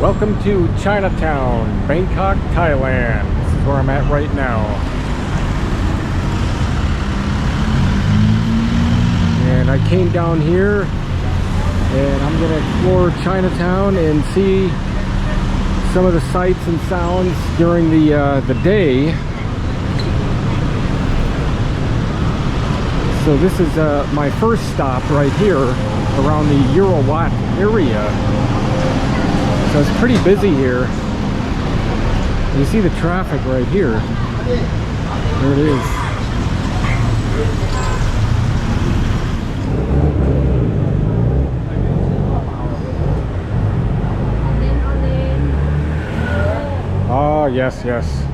Welcome to Chinatown, Bangkok, Thailand. This is where I'm at right now. And I came down here and I'm gonna explore Chinatown and see some of the sights and sounds during the day. So this is my first stop right here around the Eurowatt area. So it's pretty busy here. You see the traffic right here. There it is. Oh, yes, yes.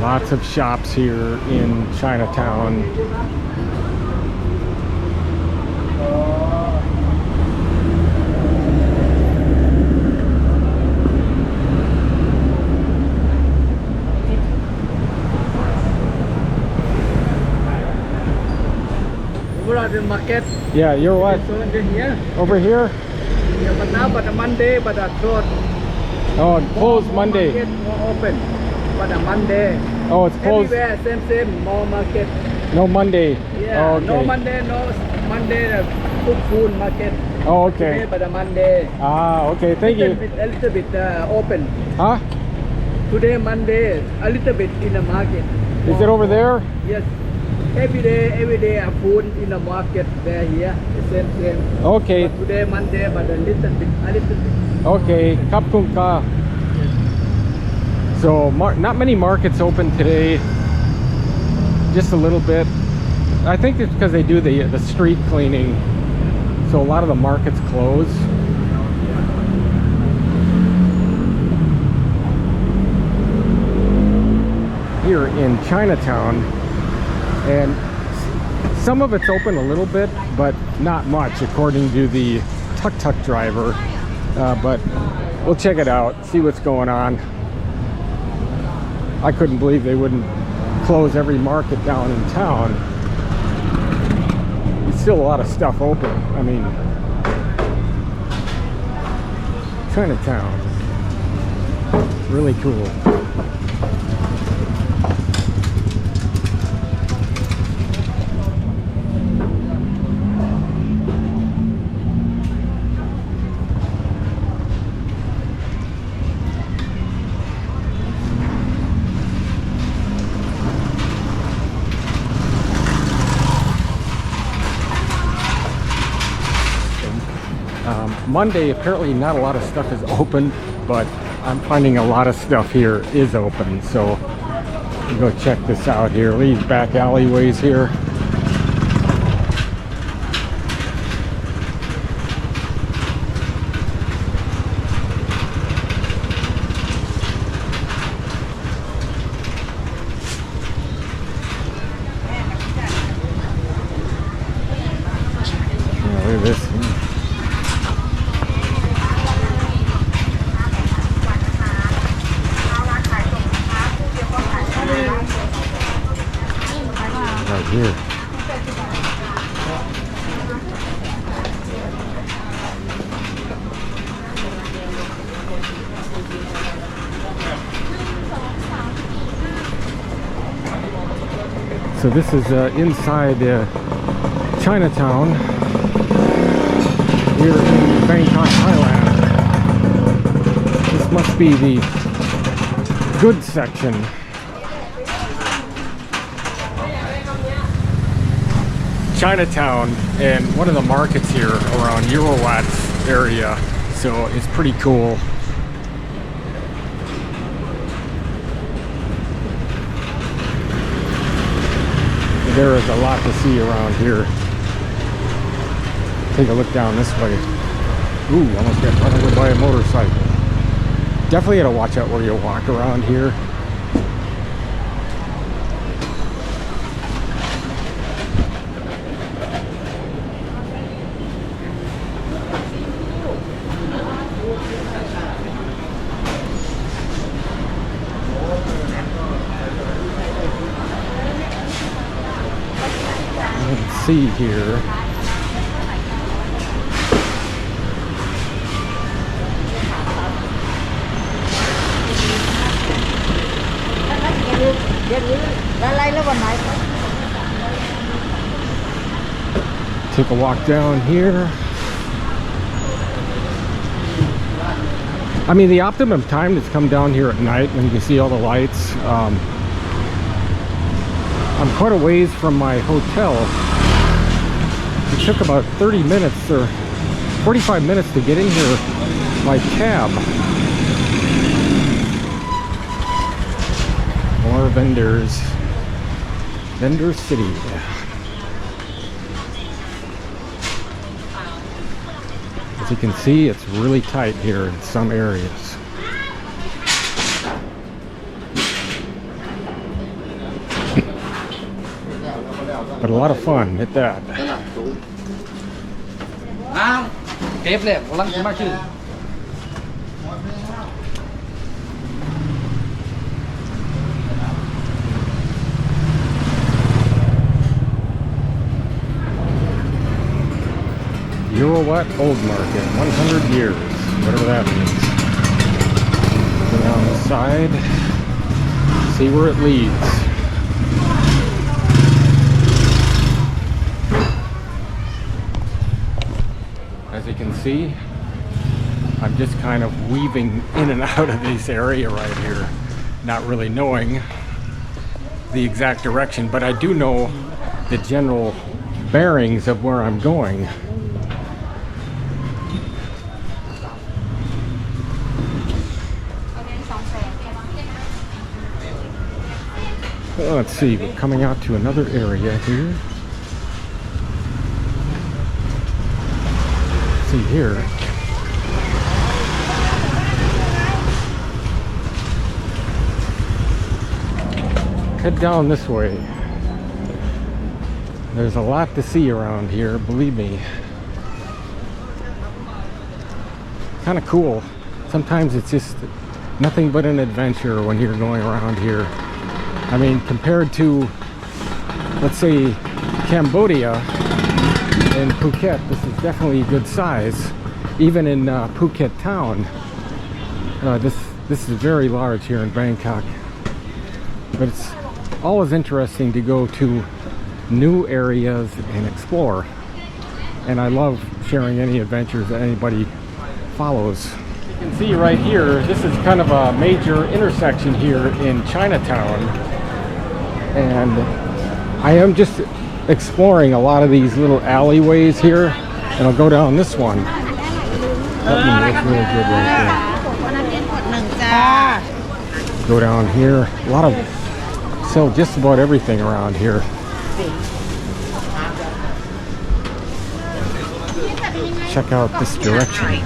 Lots of shops here in Chinatown. The market. Yeah, you're what? Here. Over here? Yeah, but now, but a Monday, but a closed. Oh, it's closed Monday. Market more open, but a Monday. Oh, it's closed. Everywhere, same, more market. No Monday. Yeah, Oh, okay. no Monday, food market. Oh, okay. Today, but a Monday. Ah, okay. Thank you. A little bit open. Huh? Today, Monday, a little bit in the market. Is it over there? Yes. Every day a food in the market there here. The same. Okay. But today Monday, but a little bit. Okay. Khap khun ka. So not many markets open today. Just a little bit. I think it's because they do the street cleaning. So a lot of the markets close. Here in Chinatown. And some of it's open a little bit, but not much according to the tuk-tuk driver. But we'll check it out, see what's going on. I couldn't believe they wouldn't close every market down in town. There's still a lot of stuff open. I mean, Chinatown, really cool. Monday, apparently not a lot of stuff is open, but I'm finding a lot of stuff here is open. So we'll go check this out here. These back alleyways here. Yeah, look at this. Right here. So this is inside Chinatown here in Bangkok, Thailand. This must be the goods section. Chinatown and one of the markets here around Eurowatt area, so it's pretty cool. There is a lot to see around here. Take a look down this way. Ooh, almost got run over by a motorcycle. Definitely gotta watch out where you walk around here. Let's see here. Take a walk down here. I mean, the optimum time is come down here at night when you can see all the lights. I'm quite a ways from my hotel. It took about 30 minutes or 45 minutes to get in here by cab. More vendors. Vendor City. As you can see, it's really tight here in some areas. But a lot of fun at that. Euro-Watt Old Market, 100 years, whatever that means. Go down the side, see where it leads. As you can see, I'm just kind of weaving in and out of this area right here, not really knowing the exact direction, but I do know the general bearings of where I'm going. Well, let's see, we're coming out to another area here. Let's see here. Head down this way. There's a lot to see around here, believe me. Kind of cool. Sometimes it's just nothing but an adventure when you're going around here. I mean, compared to, let's say, Cambodia and Phuket, this is definitely a good size. Even in Phuket town, this is very large here in Bangkok. But it's always interesting to go to new areas and explore. And I love sharing any adventures that anybody follows. You can see right here, this is kind of a major intersection here in Chinatown. And I am just exploring a lot of these little alleyways here, and I'll go down this one. That one looks really good right there. Go down here. A lot of sell just about everything around here. Check out this direction.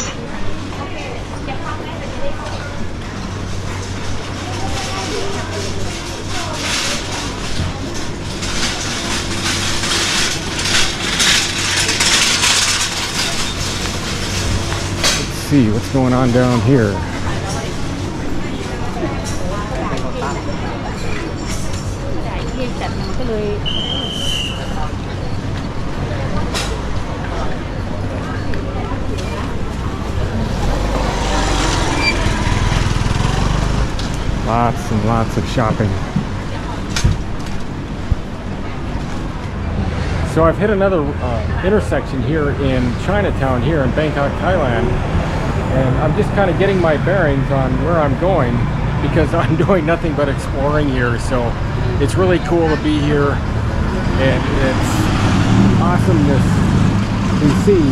See what's going on down here. Lots and lots of shopping. So I've hit another intersection here in Chinatown here in Bangkok, Thailand. And I'm just kind of getting my bearings on where I'm going because I'm doing nothing but exploring here. So it's really cool to be here, and it's awesomeness to see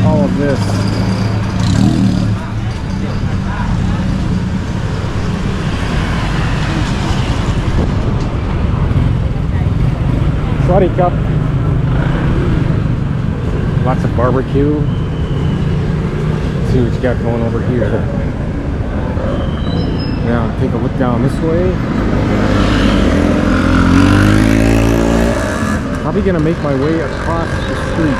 all of this. Sorry, Cup. Lots of barbecue. See what you got going over here. Now take a look down this way. Probably gonna make my way across the street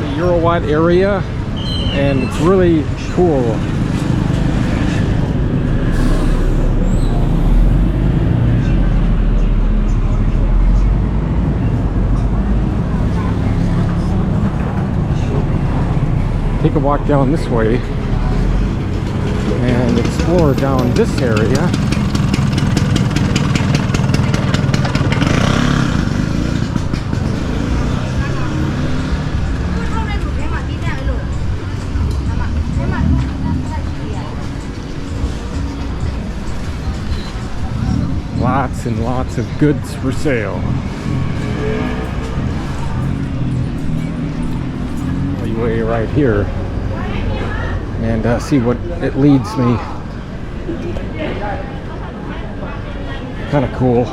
in the Euro-Watt area, and it's really cool. Take a walk down this way and explore down this area. and lots of goods for sale. Alleyway right here, and see what it leads me. Kind of cool.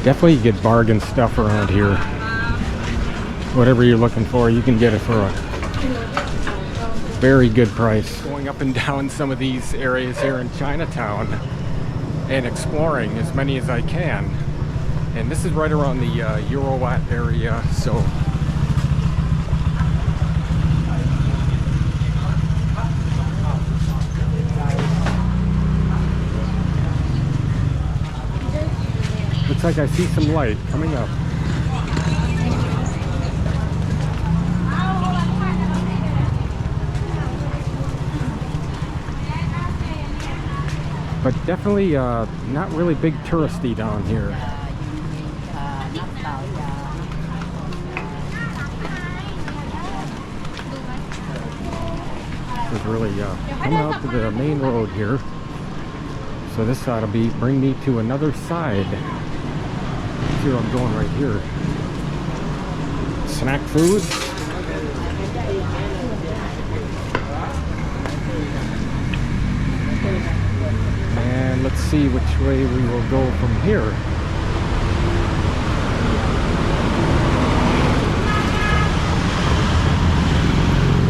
Definitely get bargain stuff around here. Whatever you're looking for, you can get it for a very good price. Going up and down some of these areas here in Chinatown and exploring as many as I can. And this is right around the Eurowatt area, so looks like I see some light coming up. But definitely not really big touristy down here. It's really coming out to the main road here. So this ought to bring me to another side. See where I'm going right here. Snack food. And let's see which way we will go from here.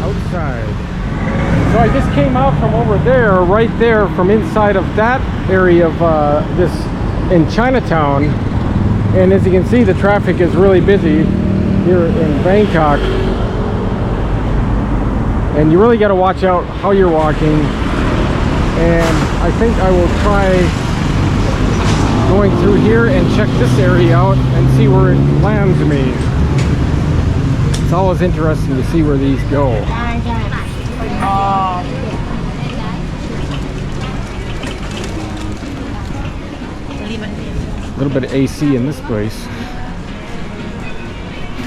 Outside. So I just came out from over there, right there, from inside of that area of this in Chinatown. And as you can see, the traffic is really busy here in Bangkok. And you really got to watch out how you're walking. And I think I will try going through here and check this area out and see where it lands me. It's always interesting to see where these go. A little bit of AC in this place.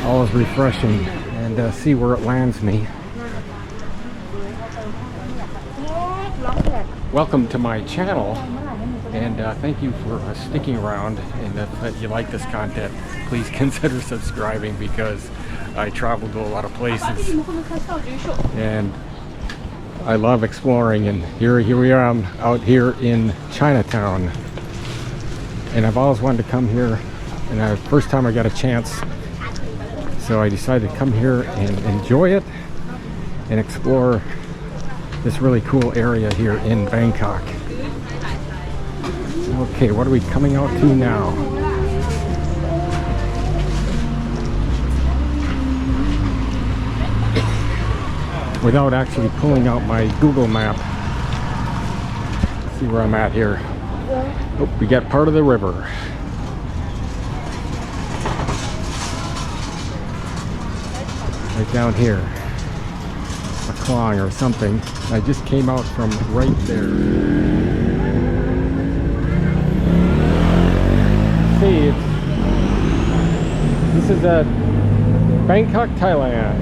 Always refreshing, and see where it lands me. Welcome to my channel, and thank you for sticking around. And if you like this content, please consider subscribing, because I travel to a lot of places and I love exploring. And here we are, I'm out here in Chinatown, and I've always wanted to come here, and first time I got a chance, so I decided to come here and enjoy it and explore this really cool area here in Bangkok. Okay, what are we coming out to now? Without actually pulling out my Google map. Let's see where I'm at here. Oh, we got part of the river. Right down here. A Klong or something. I just came out from right there. See, this is at Bangkok, Thailand.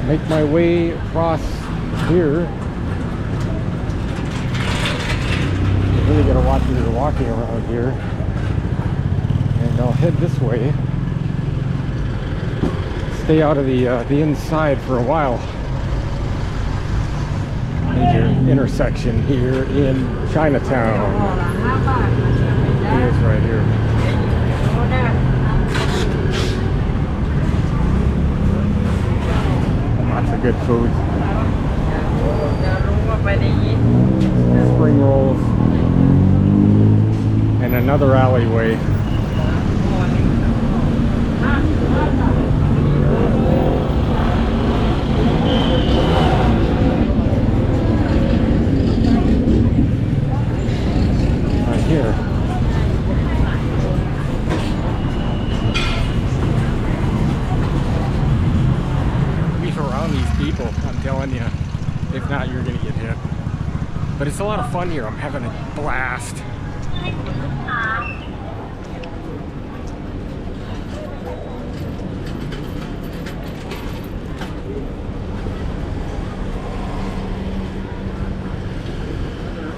Make my way across here. You really gotta watch where you're walking around here. And I'll head this way. Stay out of the inside for a while. Major intersection here in Chinatown. It is right here. Lots of good food. Spring rolls. And another alleyway. Right here. Around these people, I'm telling you, if not It's a lot of fun here. I'm having a blast.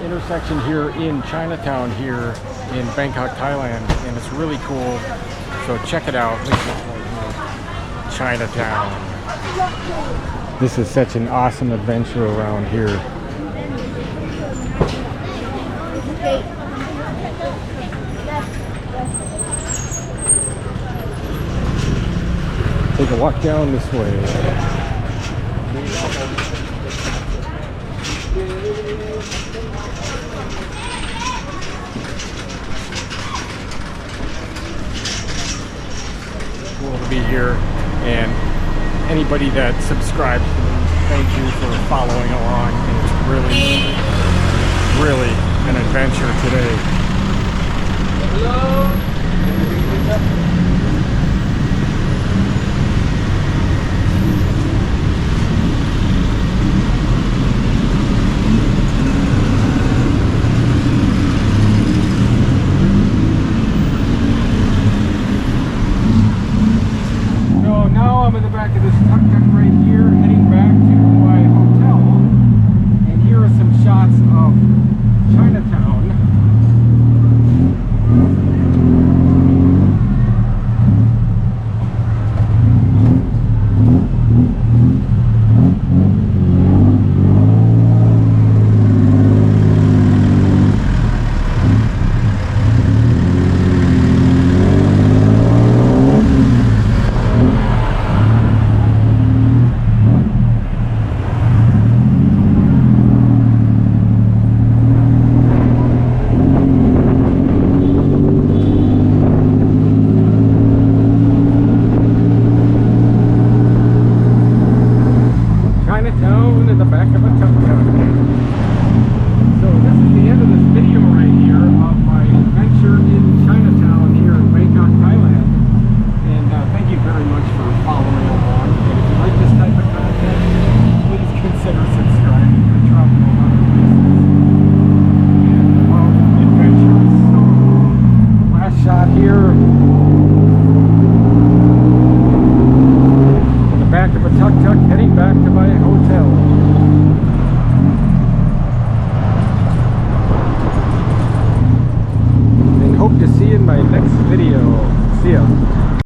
Intersection here in Chinatown here in Bangkok, Thailand, and it's really cool. So check it out. Look at this right here. Chinatown. This is such an awesome adventure around here. Take a walk down this way. Cool to be here, and anybody that subscribes to me, thank you for following along. It's really an adventure today. Hello. So now I'm in the back of this tuk-tuk right here, heading back to my hotel, and here are some shots of Chinatown. Chinatown in the back of a tuk-tuk. So this is the end of this video right here of my adventure in Chinatown here in Bangkok, Thailand. And thank you very much for following along. And if you like this type of content, please consider subscribing. I travel a lot of places and love adventures. So last shot here. Back of a tuk-tuk heading back to my hotel. And hope to see you in my next video. See ya.